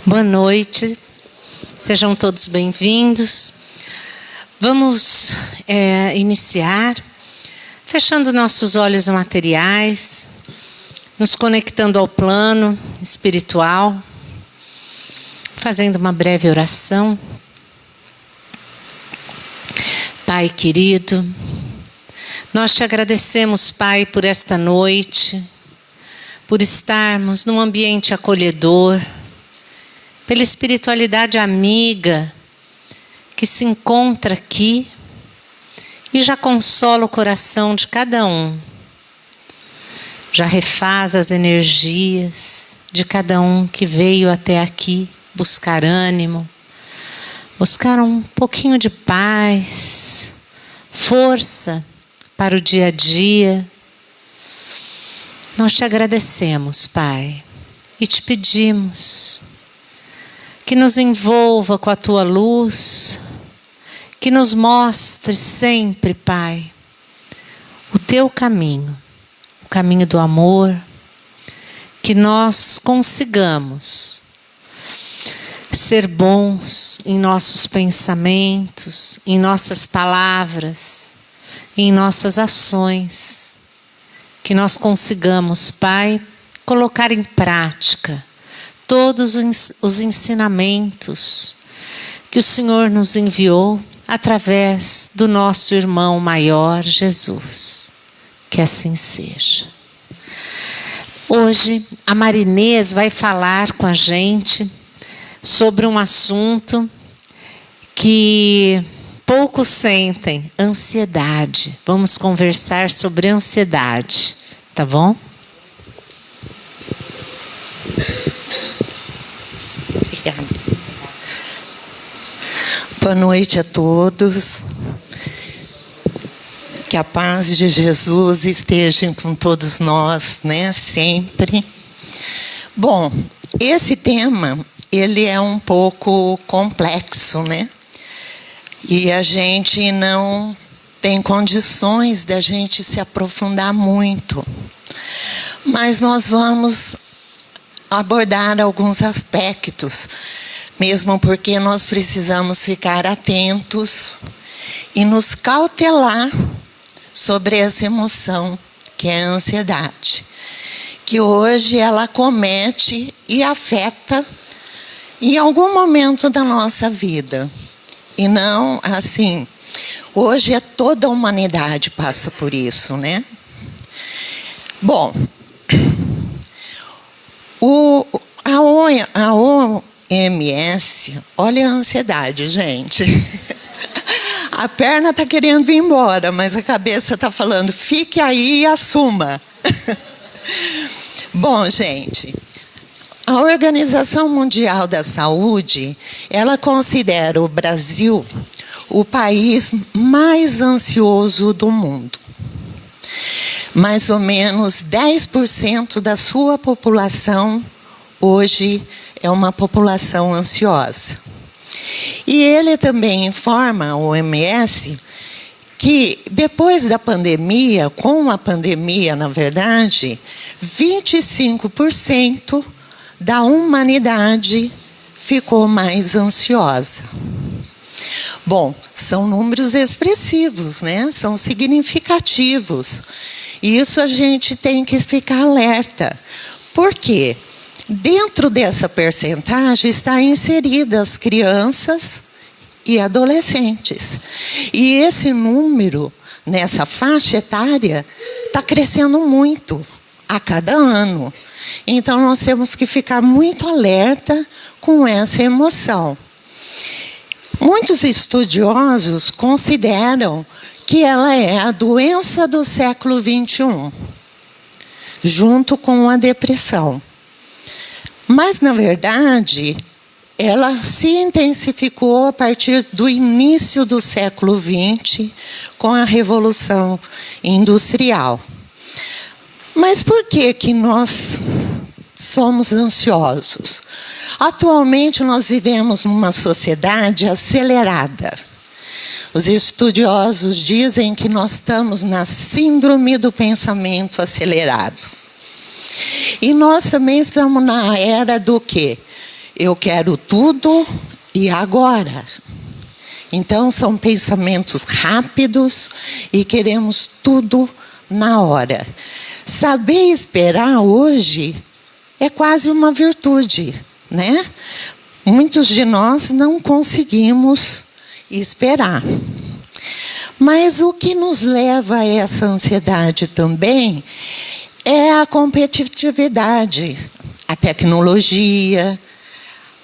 Boa noite, sejam todos bem-vindos. Vamos iniciar fechando nossos olhos materiais, nos conectando ao plano espiritual, fazendo uma breve oração. Pai querido, nós te agradecemos, Pai, por esta noite, por estarmos num ambiente acolhedor, pela espiritualidade amiga que se encontra aqui e já consola o coração de cada um, já refaz as energias de cada um que veio até aqui buscar ânimo, buscar um pouquinho de paz, força para o dia a dia. Nós te agradecemos, Pai, e te pedimos que nos envolva com a tua luz, que nos mostre sempre, Pai, o teu caminho, o caminho do amor, que nós consigamos ser bons em nossos pensamentos, em nossas palavras, em nossas ações, que nós consigamos, Pai, colocar em prática todos os ensinamentos que o Senhor nos enviou através do nosso irmão maior, Jesus. Que assim seja. Hoje, a Marinês vai falar com a gente sobre um assunto que poucos sentem, ansiedade. Vamos conversar sobre ansiedade, tá bom? Boa noite a todos. Que a paz de Jesus esteja com todos nós, né? Sempre. Bom, esse tema, ele é um pouco complexo, né? E a gente não tem condições da gente se aprofundar muito. Mas nós vamos abordar alguns aspectos, mesmo porque nós precisamos ficar atentos e nos cautelar sobre essa emoção que é a ansiedade, que hoje ela acomete e afeta em algum momento da nossa vida. E não assim, hoje toda a humanidade passa por isso, né? Bom, a OMS, olha a ansiedade, gente. A perna está querendo vir embora, mas a cabeça está falando, fique aí e assuma. Bom, gente, a Organização Mundial da Saúde, ela considera o Brasil o país mais ansioso do mundo. Mais ou menos 10% da sua população hoje é uma população ansiosa. E ele também informa, a OMS, que depois da pandemia, com a pandemia, na verdade, 25% da humanidade ficou mais ansiosa. Bom, são números expressivos, né? São significativos. E isso a gente tem que ficar alerta. Por quê? Dentro dessa percentagem está inseridas as crianças e adolescentes. E esse número, nessa faixa etária, está crescendo muito a cada ano. Então, nós temos que ficar muito alerta com essa emoção. Muitos estudiosos consideram que ela é a doença do século XXI, junto com a depressão. Mas, na verdade, ela se intensificou a partir do início do século XX, com a Revolução Industrial. Mas por que nós somos ansiosos? Atualmente, nós vivemos numa sociedade acelerada. Os estudiosos dizem que nós estamos na síndrome do pensamento acelerado. E nós também estamos na era do quê? Eu quero tudo e agora. Então, são pensamentos rápidos e queremos tudo na hora. Saber esperar hoje é quase uma virtude, né? Muitos de nós não conseguimos esperar. Mas o que nos leva a essa ansiedade também é a competitividade, a tecnologia,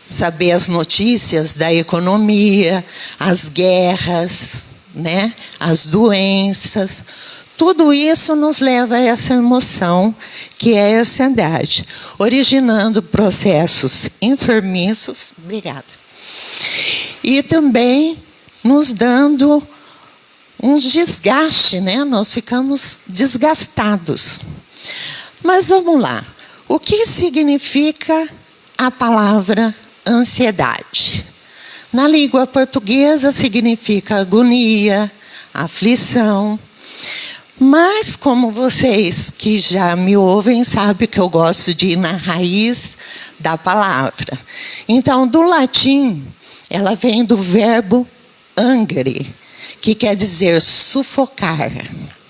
saber as notícias da economia, as guerras, né? As doenças. Tudo isso nos leva a essa emoção que é a ansiedade, originando processos enfermiços, obrigada, e também nos dando uns desgastes, né? Nós ficamos desgastados. Mas vamos lá. O que significa a palavra ansiedade? Na língua portuguesa significa agonia, aflição. Mas, como vocês que já me ouvem sabem que eu gosto de ir na raiz da palavra. Então, do latim, ela vem do verbo angere, que quer dizer sufocar,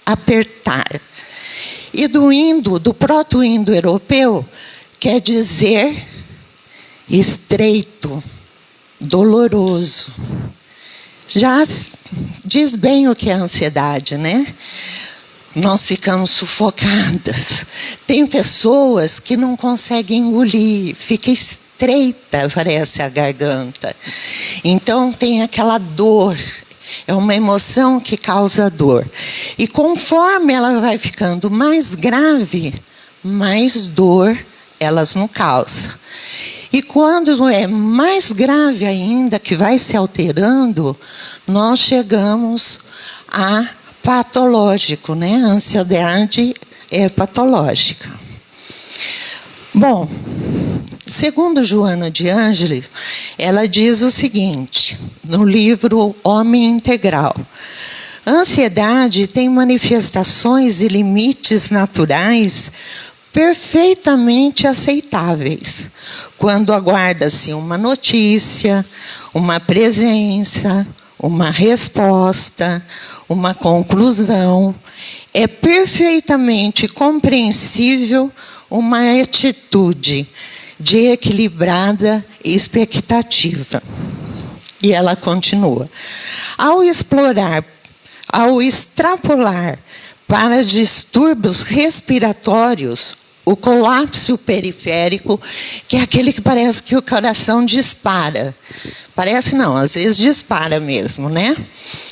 apertar. E do proto-indo-europeu, quer dizer estreito, doloroso. Já diz bem o que é a ansiedade, né? Nós ficamos sufocadas. Tem pessoas que não conseguem engolir, fica estreita, parece a garganta. Então tem aquela dor. É uma emoção que causa dor. E conforme ela vai ficando mais grave, mais dor elas nos causam. E quando é mais grave ainda, que vai se alterando, nós chegamos a patológico, né? A ansiedade é patológica. Bom, segundo Joana de Ângeles, ela diz o seguinte, no livro Homem Integral: a ansiedade tem manifestações e limites naturais perfeitamente aceitáveis, quando aguarda-se uma notícia, uma presença, uma resposta, uma conclusão. É perfeitamente compreensível uma atitude de equilibrada expectativa. E ela continua. Ao extrapolar para distúrbios respiratórios, o colapso periférico, que é aquele que parece que o coração dispara. Parece não, às vezes dispara mesmo, né?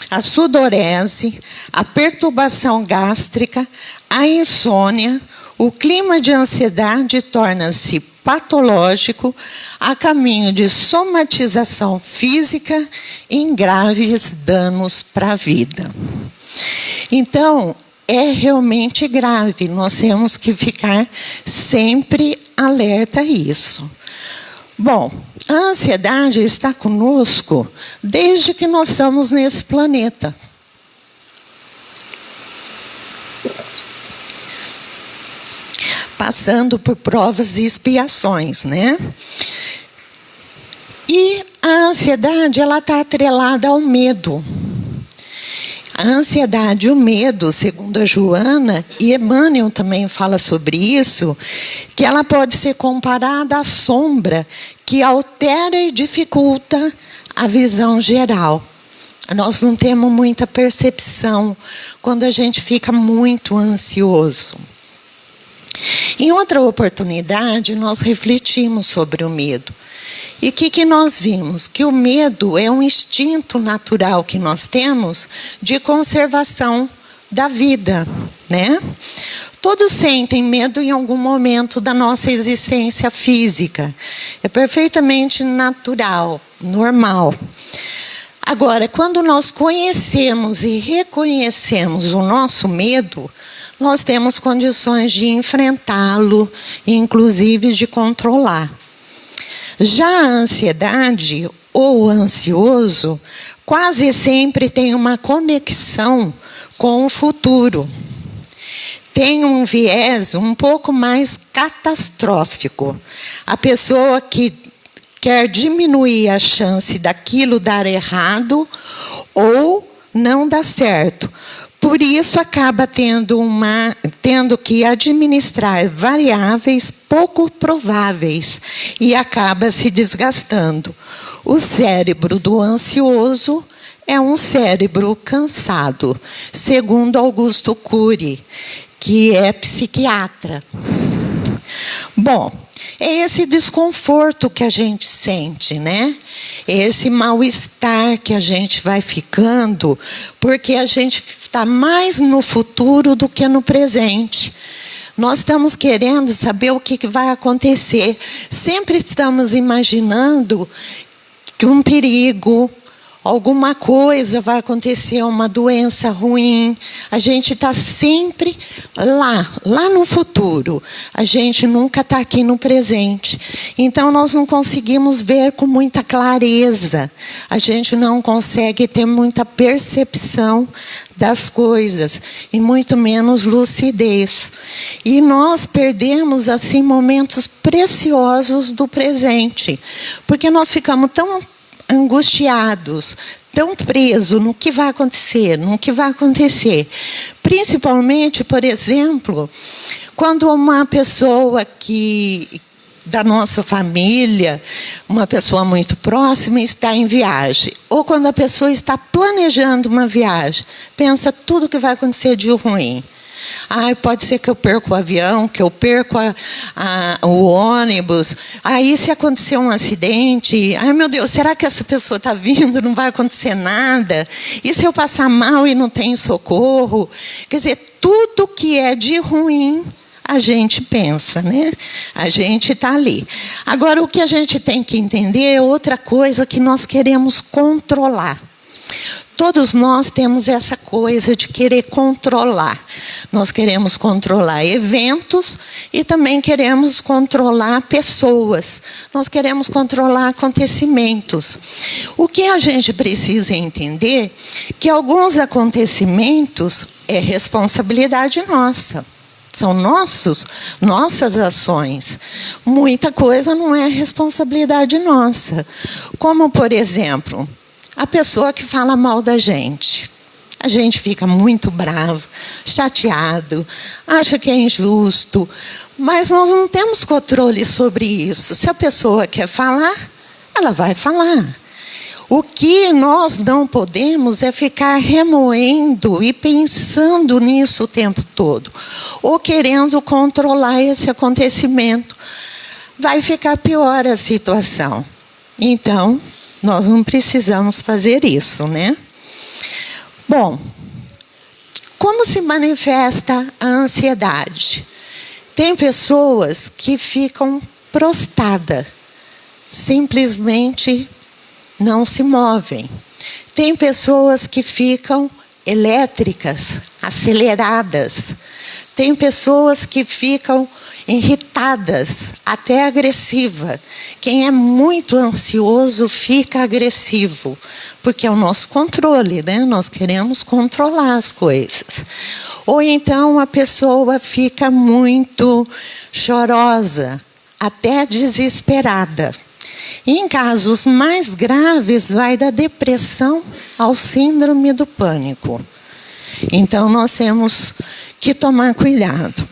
A sudorese, a perturbação gástrica, a insônia, o clima de ansiedade torna-se patológico a caminho de somatização física em graves danos para a vida. Então, é realmente grave, nós temos que ficar sempre alerta a isso. Bom, a ansiedade está conosco desde que nós estamos nesse planeta. Passando por provas e expiações, né? E a ansiedade, ela está atrelada ao medo. A ansiedade e o medo, segundo a Joana, e Emmanuel também fala sobre isso, que ela pode ser comparada à sombra que altera e dificulta a visão geral. Nós não temos muita percepção quando a gente fica muito ansioso. Em outra oportunidade, nós refletimos sobre o medo. E o que nós vimos? Que o medo é um instinto natural que nós temos de conservação da vida, né? Todos sentem medo em algum momento da nossa existência física. É perfeitamente natural, normal. Agora, quando nós conhecemos e reconhecemos o nosso medo, nós temos condições de enfrentá-lo, inclusive de controlar. Já a ansiedade ou o ansioso quase sempre tem uma conexão com o futuro. tem um viés um pouco mais catastrófico. A pessoa que quer diminuir a chance daquilo dar errado ou não dar certo. Por isso, acaba tendo que administrar variáveis pouco prováveis e acaba se desgastando. O cérebro do ansioso é um cérebro cansado, segundo Augusto Cury, que é psiquiatra. Bom, é esse desconforto que a gente sente, né? Esse mal-estar que a gente vai ficando, porque a gente está mais no futuro do que no presente. Nós estamos querendo saber o que vai acontecer. Sempre estamos imaginando que um perigo, alguma coisa vai acontecer, uma doença ruim. A gente está sempre lá no futuro. A gente nunca está aqui no presente. Então, nós não conseguimos ver com muita clareza. A gente não consegue ter muita percepção das coisas, e muito menos lucidez. E nós perdemos, assim, momentos preciosos do presente, porque nós ficamos tão angustiados, tão presos no que vai acontecer, Principalmente, por exemplo, quando uma pessoa da nossa família, uma pessoa muito próxima, está em viagem. Ou quando a pessoa está planejando uma viagem, pensa tudo que vai acontecer de ruim. Pode ser que eu perca o avião, que eu perca o ônibus. Aí, se acontecer um acidente, meu Deus, será que essa pessoa está vindo? Não vai acontecer nada? E se eu passar mal e não tem socorro? Quer dizer, tudo que é de ruim, a gente pensa, né? A gente está ali. Agora, o que a gente tem que entender é outra coisa que nós queremos controlar. Todos nós temos essa coisa de querer controlar. Nós queremos controlar eventos e também queremos controlar pessoas. Nós queremos controlar acontecimentos. O que a gente precisa entender é que alguns acontecimentos é responsabilidade nossa. São nossas ações. Muita coisa não é responsabilidade nossa. Como, por exemplo, a pessoa que fala mal da gente. A gente fica muito bravo, chateado, acha que é injusto, mas nós não temos controle sobre isso. Se a pessoa quer falar, ela vai falar. O que nós não podemos é ficar remoendo e pensando nisso o tempo todo, ou querendo controlar esse acontecimento. Vai ficar pior a situação. Então, nós não precisamos fazer isso, né? Bom, como se manifesta a ansiedade? Tem pessoas que ficam prostradas, simplesmente não se movem. Tem pessoas que ficam elétricas, aceleradas. Tem pessoas que ficam irritadas, até agressiva. Quem é muito ansioso fica agressivo, porque é o nosso controle, né? Nós queremos controlar as coisas. Ou então a pessoa fica muito chorosa, até desesperada. E em casos mais graves, vai da depressão ao síndrome do pânico. Então, nós temos que tomar cuidado.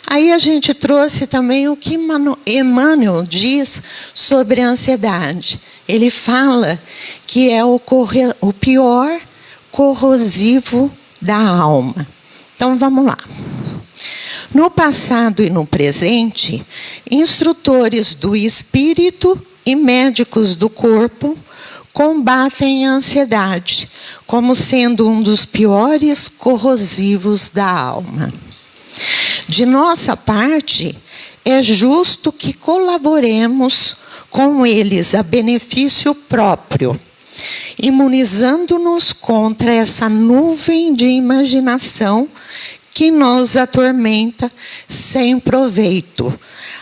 Aí a gente trouxe também o que Emmanuel diz sobre a ansiedade. Ele fala que é o pior corrosivo da alma. Então, vamos lá. No passado e no presente, instrutores do espírito e médicos do corpo combatem a ansiedade como sendo um dos piores corrosivos da alma. De nossa parte, é justo que colaboremos com eles a benefício próprio, imunizando-nos contra essa nuvem de imaginação que nos atormenta sem proveito,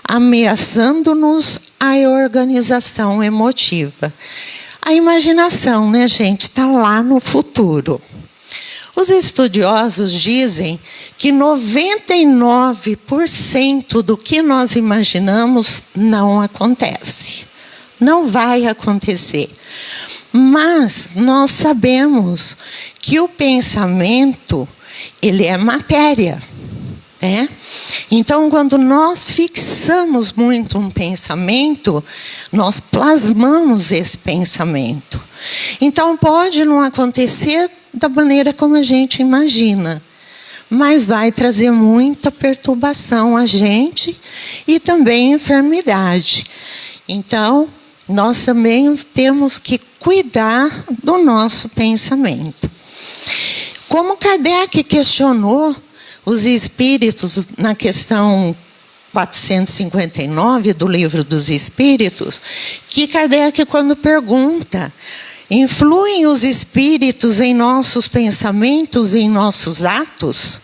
ameaçando-nos a organização emotiva. A imaginação, né, gente, está lá no futuro. Os estudiosos dizem que 99% do que nós imaginamos não acontece. Não vai acontecer. Mas nós sabemos que o pensamento, ele é matéria, né? Então, quando nós fixamos muito um pensamento, nós plasmamos esse pensamento. Então, pode não acontecer da maneira como a gente imagina, mas vai trazer muita perturbação a gente e também enfermidade. Então, nós também temos que cuidar do nosso pensamento. Como Kardec questionou os espíritos na questão 459 do Livro dos Espíritos, que Kardec, quando pergunta: influem os espíritos em nossos pensamentos e em nossos atos?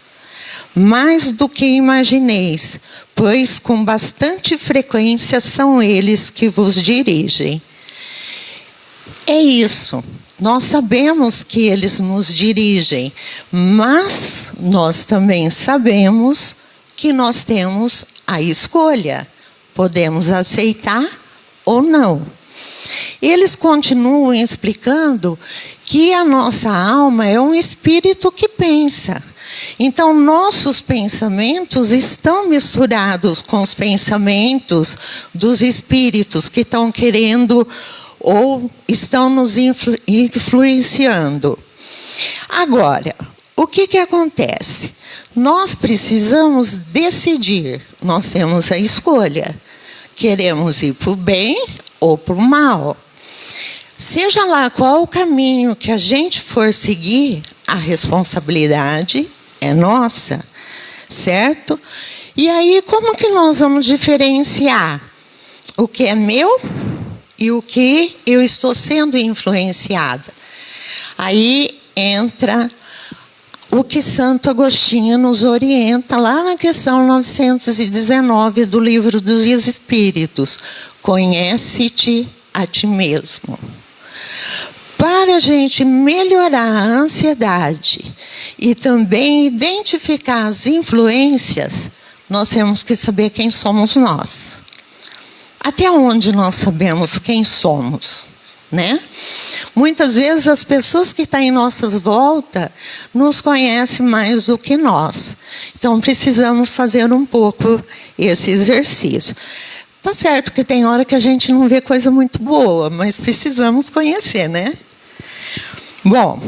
Mais do que imagineis, pois com bastante frequência são eles que vos dirigem. É isso. Nós sabemos que eles nos dirigem, mas nós também sabemos que nós temos a escolha. Podemos aceitar ou não. Eles continuam explicando que a nossa alma é um espírito que pensa. Então, nossos pensamentos estão misturados com os pensamentos dos espíritos que estão querendo ou estão nos influenciando. Agora, o que acontece? Nós precisamos decidir. Nós temos a escolha. Queremos ir para o bem ou para o mal. Seja lá qual o caminho que a gente for seguir, a responsabilidade é nossa, certo? E aí, como que nós vamos diferenciar o que é meu e o que eu estou sendo influenciada? Aí entra o que Santo Agostinho nos orienta lá na questão 919 do Livro dos Espíritos. Conhece-te a ti mesmo. Para a gente melhorar a ansiedade e também identificar as influências, nós temos que saber quem somos nós. Até onde nós sabemos quem somos, né? Muitas vezes as pessoas que estão em nossas voltas nos conhecem mais do que nós. Então precisamos fazer um pouco esse exercício. Tá certo que tem hora que a gente não vê coisa muito boa, mas precisamos conhecer, né? Bom,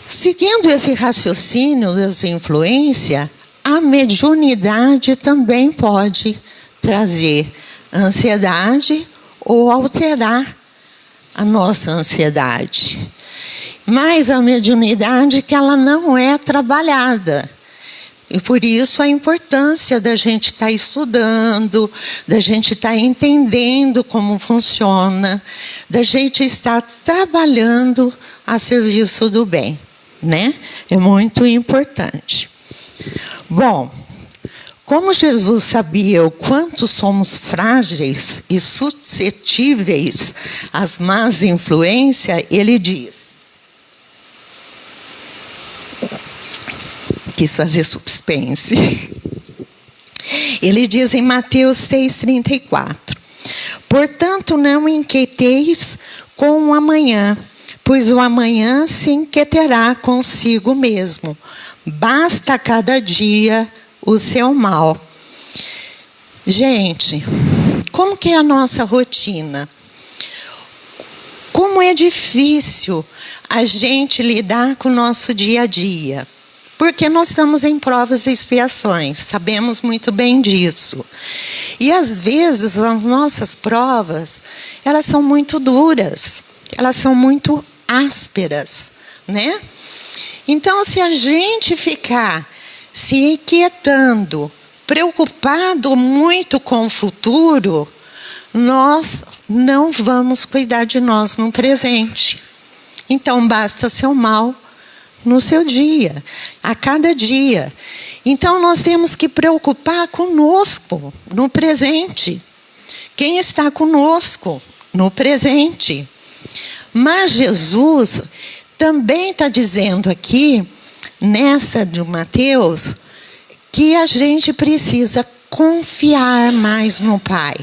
seguindo esse raciocínio das influências, a mediunidade também pode trazer ansiedade ou alterar a nossa ansiedade. Mas a mediunidade que ela não é trabalhada. E por isso a importância da gente estar estudando, da gente estar entendendo como funciona, da gente estar trabalhando a serviço do bem, né? É muito importante. Bom, como Jesus sabia o quanto somos frágeis e suscetíveis às más influências, ele diz: quis fazer suspense. Ele diz em Mateus 6,34: portanto, não inquieteis com o amanhã, pois o amanhã se inquietará consigo mesmo. Basta a cada dia o seu mal. Gente, como que é a nossa rotina? Como é difícil a gente lidar com o nosso dia a dia. Porque nós estamos em provas e expiações, sabemos muito bem disso. E às vezes as nossas provas, elas são muito duras, elas são muito ásperas, né? Então, se a gente ficar se inquietando, preocupado muito com o futuro, nós não vamos cuidar de nós no presente. Então, basta seu mal no seu dia, a cada dia. Então, nós temos que preocupar conosco, no presente. Quem está conosco no presente? Mas Jesus Também está dizendo aqui, nessa de Mateus, que a gente precisa confiar mais no Pai.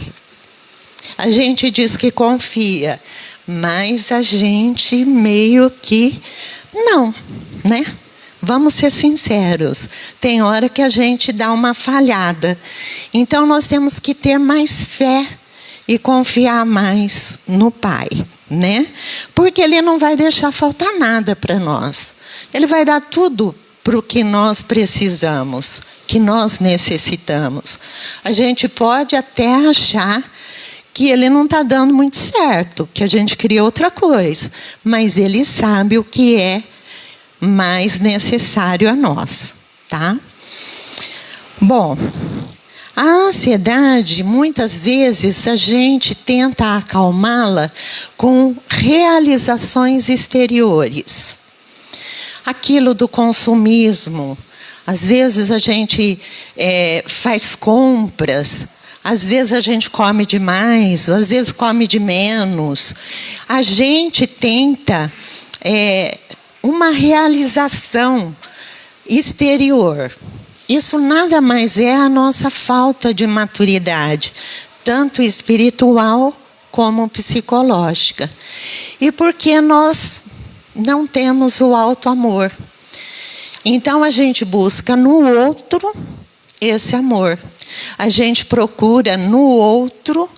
A gente diz que confia, mas a gente meio que não, né? Vamos ser sinceros, tem hora que a gente dá uma falhada. Então, nós temos que ter mais fé e confiar mais no Pai, né? Porque Ele não vai deixar faltar nada para nós. Ele vai dar tudo para o que nós precisamos, que nós necessitamos. A gente pode até achar que Ele não está dando muito certo, que a gente queria outra coisa, mas Ele sabe o que é mais necessário a nós, tá? Bom, a ansiedade, muitas vezes, a gente tenta acalmá-la com realizações exteriores. Aquilo do consumismo. Às vezes a gente faz compras, às vezes a gente come demais, às vezes come de menos. A gente tenta uma realização exterior. Isso nada mais é a nossa falta de maturidade, tanto espiritual como psicológica. E porque nós não temos o auto-amor. Então a gente busca no outro esse amor. A gente procura no outro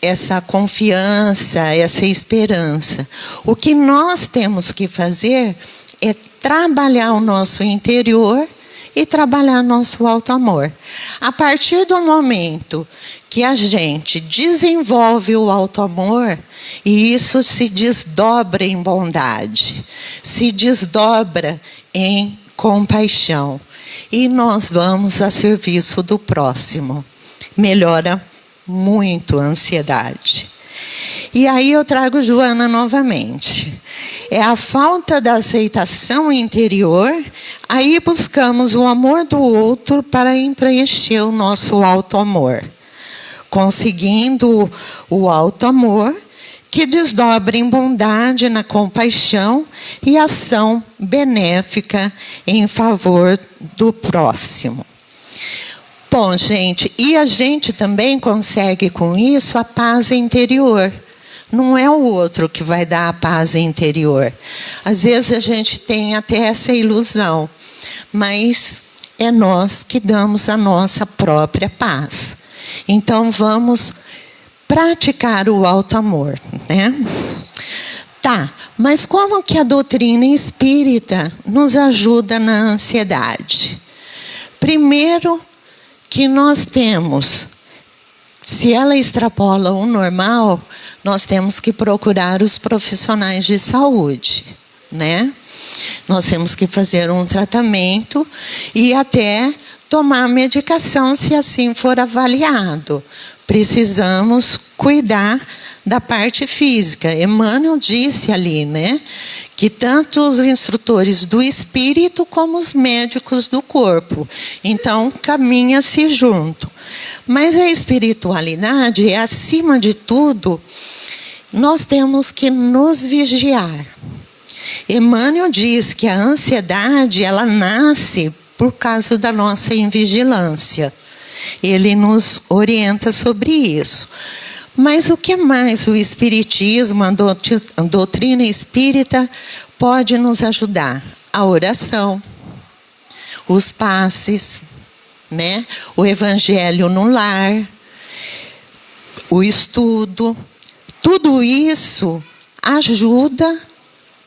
essa confiança, essa esperança. O que nós temos que fazer é trabalhar o nosso interior e trabalhar nosso auto-amor. A partir do momento que a gente desenvolve o auto-amor, e isso se desdobra em bondade, se desdobra em compaixão, e nós vamos a serviço do próximo. Melhora muito a ansiedade. E aí eu trago Joana novamente. É a falta da aceitação interior, aí buscamos o amor do outro para preencher o nosso auto-amor. Conseguindo o auto-amor, que desdobra em bondade, na compaixão e ação benéfica em favor do próximo. Bom, gente, e a gente também consegue com isso a paz interior. Não é o outro que vai dar a paz interior. Às vezes a gente tem até essa ilusão, mas é nós que damos a nossa própria paz. Então vamos praticar o auto-amor, né? Tá, mas como que a doutrina espírita nos ajuda na ansiedade? Primeiro, que nós temos, se ela extrapola o normal, nós temos que procurar os profissionais de saúde, né? Nós temos que fazer um tratamento e até tomar medicação, se assim for avaliado. Precisamos cuidar da parte física. Emmanuel disse ali, né, que tanto os instrutores do espírito como os médicos do corpo. Então, caminha-se junto. Mas a espiritualidade é, acima de tudo, nós temos que nos vigiar. Emmanuel diz que a ansiedade, ela nasce por causa da nossa invigilância. Ele nos orienta sobre isso. Mas o que mais o espiritismo, a doutrina espírita pode nos ajudar? A oração, os passes, né? O evangelho no lar, o estudo. Tudo isso ajuda,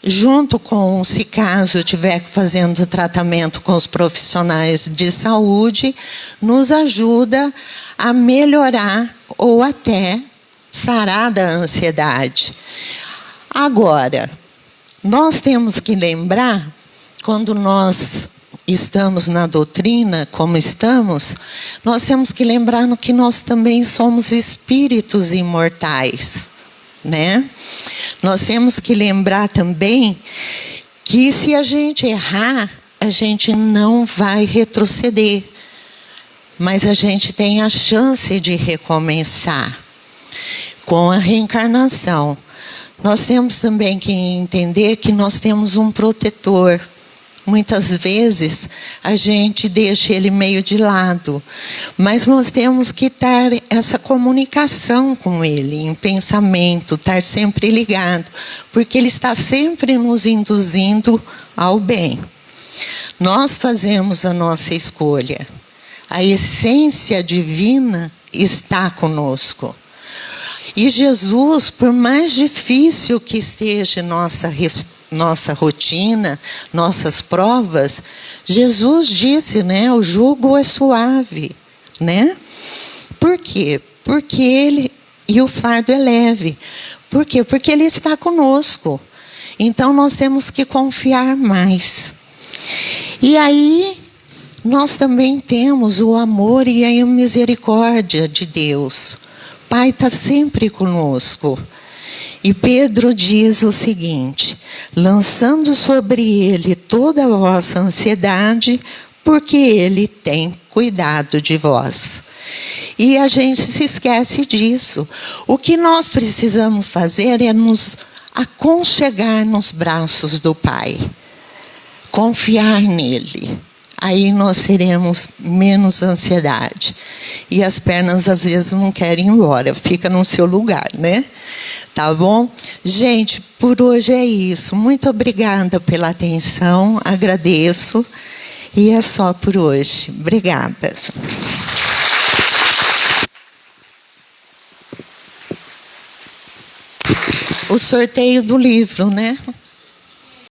junto com, se caso estiver fazendo tratamento com os profissionais de saúde, nos ajuda a melhorar ou até sarar da ansiedade. Agora, nós temos que lembrar, quando nós estamos na doutrina, como estamos, nós temos que lembrar no que nós também somos espíritos imortais, né? Nós temos que lembrar também que se a gente errar, a gente não vai retroceder, mas a gente tem a chance de recomeçar. Com a reencarnação, Nós temos também que entender que nós temos um protetor. Muitas vezes a gente deixa ele meio de lado, mas nós temos que ter essa comunicação com ele, em pensamento, estar sempre ligado, porque ele está sempre nos induzindo ao bem. Nós fazemos a nossa escolha. A essência divina está conosco. E Jesus, por mais difícil que esteja nossa rotina, nossas provas, Jesus disse, né, o jugo é suave, né? Por quê? Porque ele e o fardo é leve. Por quê? Porque ele está conosco. Então nós temos que confiar mais. E aí nós também temos o amor e a misericórdia de Deus. O Pai está sempre conosco. E Pedro diz o seguinte: lançando sobre ele toda a vossa ansiedade, porque ele tem cuidado de vós. E a gente se esquece disso. O que nós precisamos fazer é nos aconchegar nos braços do Pai. Confiar nele. Aí nós teremos menos ansiedade. E as pernas às vezes não querem ir embora, fica no seu lugar, né? Tá bom? Gente, por hoje é isso. Muito obrigada pela atenção, agradeço. E é só por hoje. Obrigada. O sorteio do livro, né?